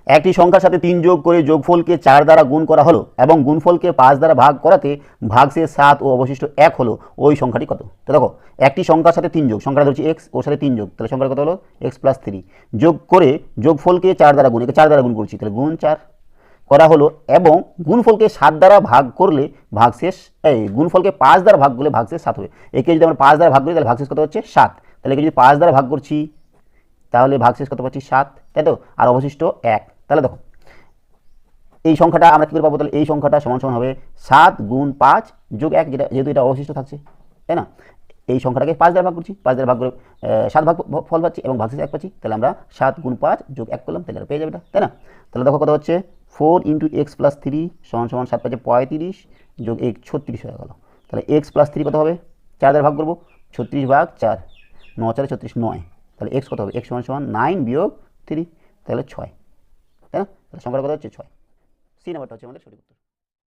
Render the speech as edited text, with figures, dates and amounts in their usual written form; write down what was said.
একটি সংখ্যার সাথে 3 যোগ করে যোগফলকে 4 দ্বারা গুণ করা হলো এবং গুণফলকে 5 দ্বারা ভাগ করাতে ভাগশেষ 7 ও অবশিষ্ট 1 হলো, ওই সংখ্যাটি কত? তো দেখো, একটি সংখ্যার সাথে 3 যোগ, সংখ্যাটা ধরছি x, ওর সাথে 3 যোগ, তাহলে সংখ্যাটা কত হলো x + 3 যোগ করে যোগফলকে 4 দ্বারা গুণ, একে 4 দ্বারা গুণ করছি, তাহলে গুণ 4 করা হলো এবং গুণফলকে 7 দ্বারা ভাগ করলে ভাগশেষ, গুণফলকে 5 দ্বারা ভাগ করলে ভাগশেষ 7 হবে। একে যদি আমরা 5 দ্বারা ভাগ করি তাহলে ভাগশেষ কত হচ্ছে 7, তাহলে একে যদি 5 দ্বারা ভাগ করছি তাহলে ভাগশেষ কত পাচ্ছি 7, তাই তো, আর অবশিষ্ট 1। তাহলে দেখো এই সংখ্যাটা আমরা কী করে পাবো, তাহলে এই সংখ্যাটা সমান সমান হবে 7 গুণ 5 যোগ 1, যেটা যেহেতু এটা অবশিষ্ট থাকছে, তাই না। এই সংখ্যাটাকে 5 দ্বারা ভাগ করছি, 5 দ্বারা ভাগ করে 7 ভাগ ফল পাচ্ছি এবং ভাগশেষ 1 পাচ্ছি, তাহলে আমরা 7 গুণ 5 যোগ 1 করলাম, তাহলে পেয়ে যাবে এটা, তাই না। তাহলে দেখো কত হচ্ছে 4 × x + 3 সমান সমান 7 পাচ্ছে 35 যোগ 1 36 হয়ে গেল। তাহলে x + 3 কত হবে, 4 দ্বারা ভাগ করবো, 36 ভাগ 4, 9 4 36 9, তাহলে x কত হবে, x সমান সমান 9 বিয়োগ 3, তাহলে 6, তাই না। তাহলে সংখ্যাটা কত হচ্ছে 6। সি নাম্বারটা হচ্ছে আমাদের সঠিক উত্তর।